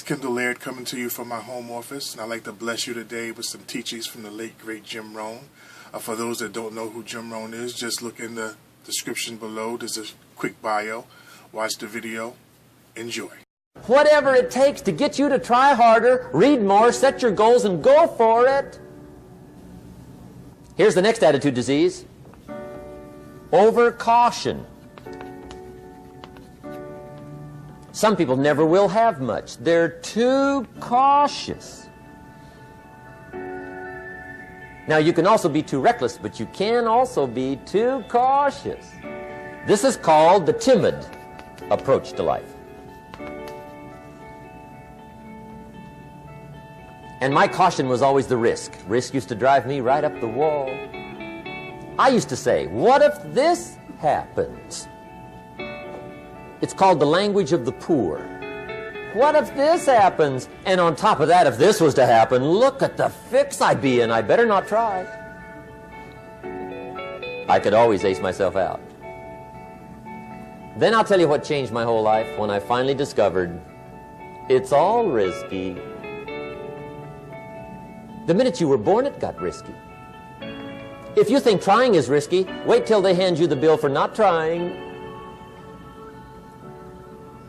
Kendall Laird coming to you from my home office, and I'd like to bless you today with some teachings from the late, great Jim Rohn. For those that don't know who Jim Rohn is, just look in the description below. There's a quick bio. Watch the video. Enjoy. Whatever it takes to get you to try harder, read more, set your goals, and go for it. Here's the next attitude disease. Overcaution. Some people never will have much. They're too cautious. Now, you can also be too reckless, but you can also be too cautious. This is called the timid approach to life. And my caution was always the risk. Risk used to drive me right up the wall. I used to say, what if this happens? It's called the language of the poor. What if this happens? And on top of that, if this was to happen, look at the fix I'd be in. I better not try. I could always ace myself out. Then I'll tell you what changed my whole life when I finally discovered it's all risky. The minute you were born, it got risky. If you think trying is risky, wait till they hand you the bill for not trying.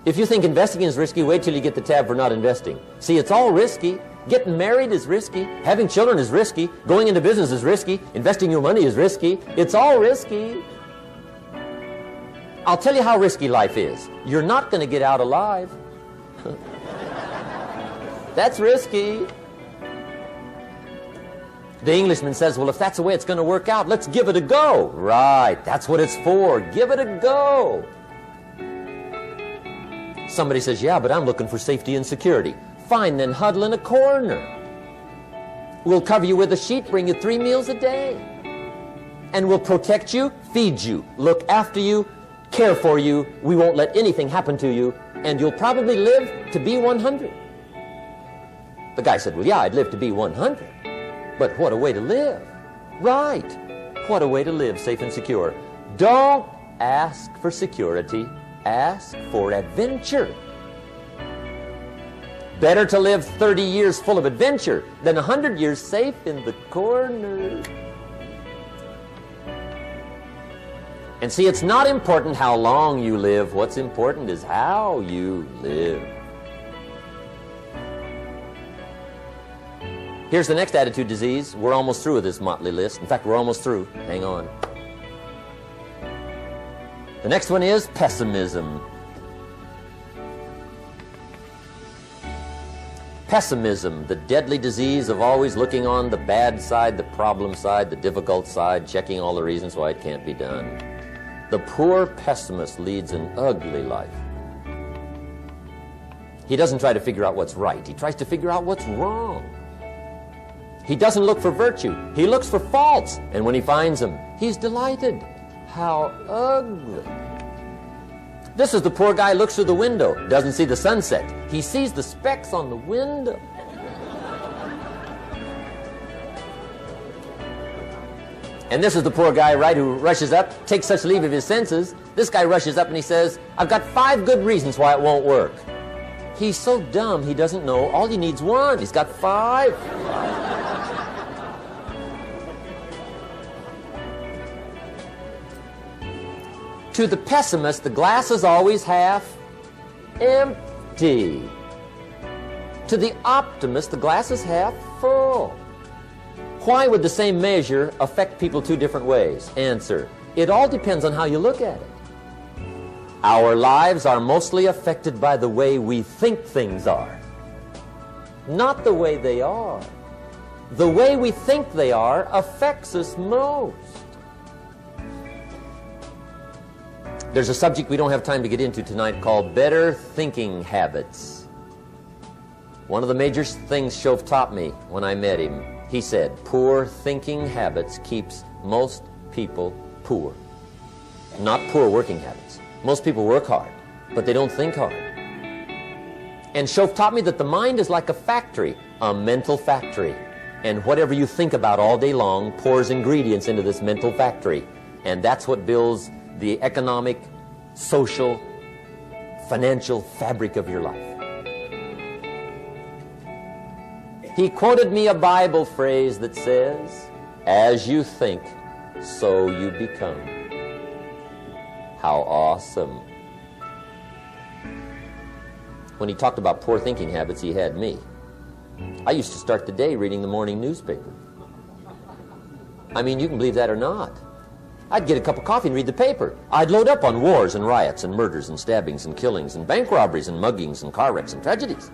If you think investing is risky, wait till you get the tab for not investing. See, it's all risky. Getting married is risky. Having children is risky. Going into business is risky. Investing your money is risky. It's all risky. I'll tell you how risky life is. You're not going to get out alive. That's risky. The Englishman says, well, if that's the way it's going to work out, let's give it a go. Right, that's what it's for. Give it a go. Somebody says, yeah, but I'm looking for safety and security. Fine, then huddle in a corner. We'll cover you with a sheet, bring you 3 meals a day. And we'll protect you, feed you, look after you, care for you. We won't let anything happen to you, and you'll probably live to be 100. The guy said, well, yeah, I'd live to be 100. But what a way to live. Right. What a way to live, safe and secure. Don't ask for security. Ask for adventure. Better to live 30 years full of adventure than 100 years safe in the corner. And see, it's not important how long you live. What's important is how you live. Here's the next attitude disease. We're almost through with this motley list. In fact, we're almost through. Hang on. The next one is pessimism. Pessimism, the deadly disease of always looking on the bad side, the problem side, the difficult side, checking all the reasons why it can't be done. The poor pessimist leads an ugly life. He doesn't try to figure out what's right. He tries to figure out what's wrong. He doesn't look for virtue. He looks for faults. And when he finds them, he's delighted. How ugly. This is the poor guy who looks through the window, doesn't see the sunset. He sees the specks on the window. And this is the poor guy, right, who rushes up, takes such leave of his senses. This guy rushes up and he says, I've got 5 good reasons why it won't work. He's so dumb he doesn't know all he needs 1. He's got 5. To the pessimist, the glass is always half empty. To the optimist, the glass is half full. Why would the same measure affect people 2 different ways? Answer, it all depends on how you look at it. Our lives are mostly affected by the way we think things are, not the way they are. The way we think they are affects us most. There's a subject we don't have time to get into tonight called better thinking habits. One of the major things Shove taught me when I met him, he said, poor thinking habits keeps most people poor. Not poor working habits. Most people work hard, but they don't think hard. And Shove taught me that the mind is like a factory, a mental factory. And whatever you think about all day long pours ingredients into this mental factory. And that's what builds the economic, social, financial fabric of your life. He quoted me a Bible phrase that says, "As you think, so you become." How awesome. When he talked about poor thinking habits, he had me. I used to start the day reading the morning newspaper. I mean, you can believe that or not. I'd get a cup of coffee and read the paper. I'd load up on wars and riots and murders and stabbings and killings and bank robberies and muggings and car wrecks and tragedies.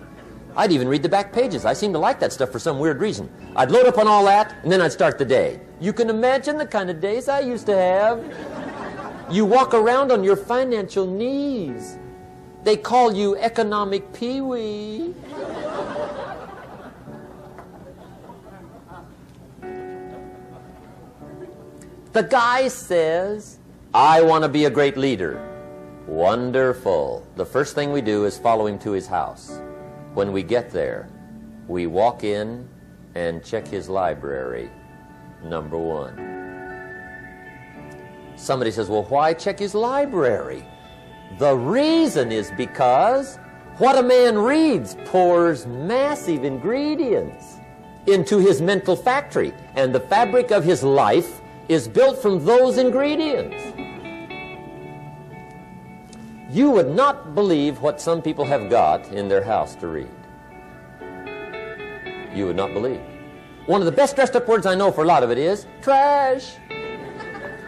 I'd even read the back pages. I seem to like that stuff for some weird reason. I'd load up on all that, and then I'd start the day. You can imagine the kind of days I used to have. You walk around on your financial knees. They call you economic peewee. The guy says, "I want to be a great leader." Wonderful. The first thing we do is follow him to his house. When we get there, we walk in and check his library, number one. Somebody says, "Well, why check his library?" The reason is because what a man reads pours massive ingredients into his mental factory, and the fabric of his life is built from those ingredients. You would not believe what some people have got in their house to read. You would not believe. One of the best dressed up words I know for a lot of it is trash.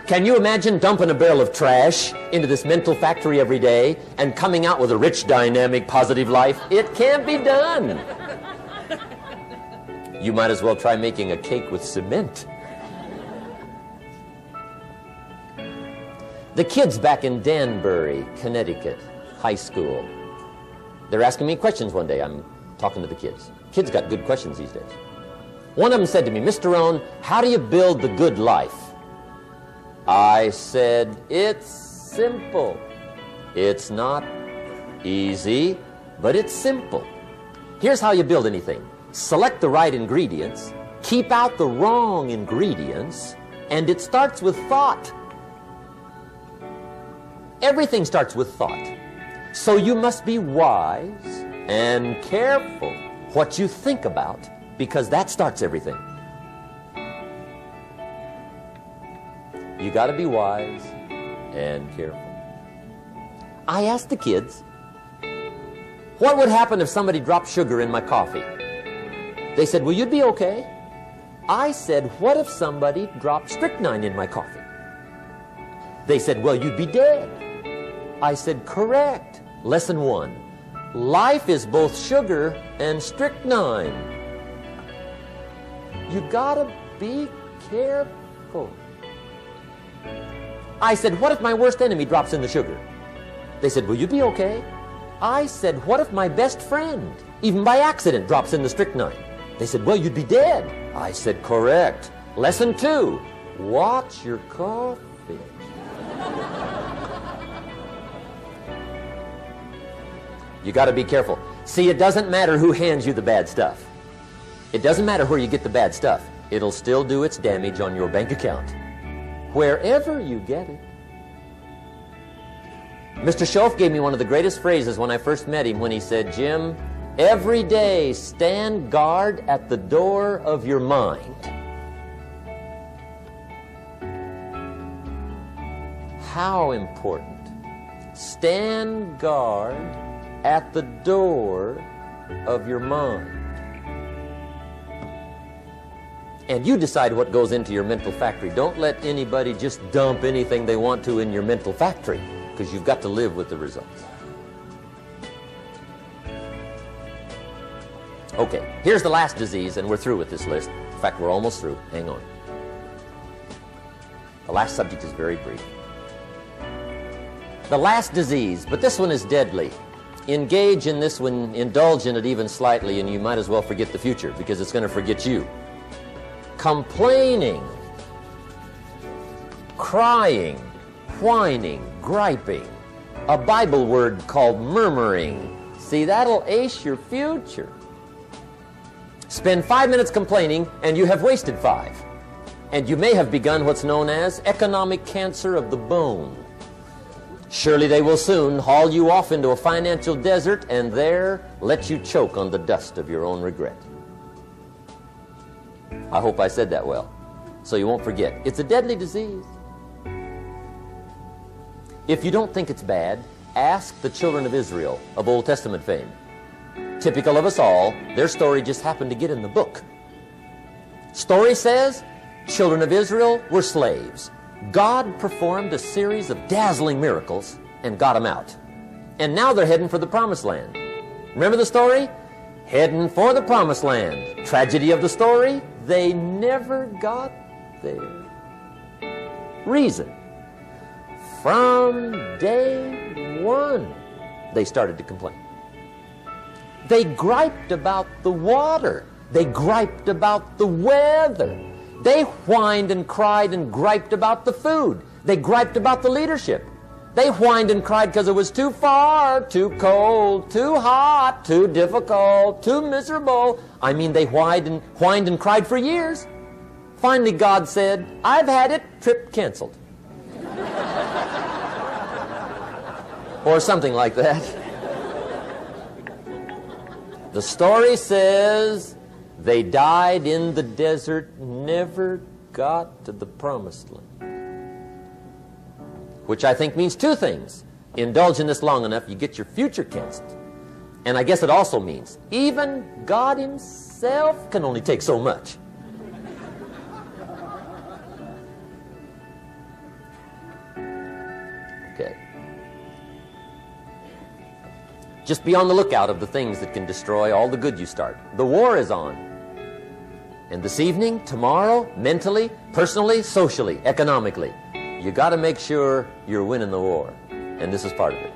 Can you imagine dumping a barrel of trash into this mental factory every day and coming out with a rich, dynamic, positive life? It can't be done. You might as well try making a cake with cement. The kids back in Danbury, Connecticut, high school, they're asking me questions one day. I'm talking to the kids. Kids got good questions these days. One of them said to me, "Mr. Rohn, how do you build the good life?" I said, "It's simple. It's not easy, but it's simple. Here's how you build anything. Select the right ingredients, keep out the wrong ingredients, and it starts with thought." Everything starts with thought. So you must be wise and careful what you think about, because that starts everything. You got to be wise and careful. I asked the kids, what would happen if somebody dropped sugar in my coffee? They said, "Well, you'd be okay." I said, "What if somebody dropped strychnine in my coffee?" They said, "Well, you'd be dead." I said, "Correct. Lesson 1. Life is both sugar and strychnine. You gotta be careful." I said, "What if my worst enemy drops in the sugar?" They said, "Will you be okay?" I said, "What if my best friend, even by accident, drops in the strychnine?" They said, "Well, you'd be dead." I said, "Correct. Lesson 2. Watch your coffee." You got to be careful. See, it doesn't matter who hands you the bad stuff. It doesn't matter where you get the bad stuff. It'll still do its damage on your bank account, wherever you get it. Mr. Schoaf gave me one of the greatest phrases when I first met him when he said, "Jim, every day stand guard at the door of your mind." How important. Stand guard at the door of your mind. And you decide what goes into your mental factory. Don't let anybody just dump anything they want to in your mental factory, because you've got to live with the results. Okay, here's the last disease, and we're through with this list. In fact, we're almost through. Hang on. The last subject is very brief. The last disease, but this one is deadly. Engage in this one, indulge in it even slightly, and you might as well forget the future, because it's going to forget you. Complaining, crying, whining, griping. A Bible word called murmuring. See, that'll ace your future. Spend 5 minutes complaining, and you have wasted 5. And you may have begun what's known as economic cancer of the bone. Surely they will soon haul you off into a financial desert and there let you choke on the dust of your own regret. I hope I said that well, so you won't forget. It's a deadly disease. If you don't think it's bad, ask the children of Israel of Old Testament fame. Typical of us all, their story just happened to get in the book. Story says, children of Israel were slaves. God performed a series of dazzling miracles and got them out. And now they're heading for the promised land. Remember the story? Heading for the promised land. Tragedy of the story, they never got there. Reason. From day one, they started to complain. They griped about the water. They griped about the weather. They whined and cried and griped about the food. They griped about the leadership. They whined and cried because it was too far, too cold, too hot, too difficult, too miserable. I mean, they whined and cried for years. Finally, God said, I've had it, trip canceled. Or something like that. The story says they died in the desert, never got to the promised land. Which I think means two things. Indulge in this long enough, you get your future canceled. And I guess it also means even God himself can only take so much. Okay. Just be on the lookout of the things that can destroy all the good you start. The war is on. And this evening, tomorrow, mentally, personally, socially, economically, you got to make sure you're winning the war. And this is part of it.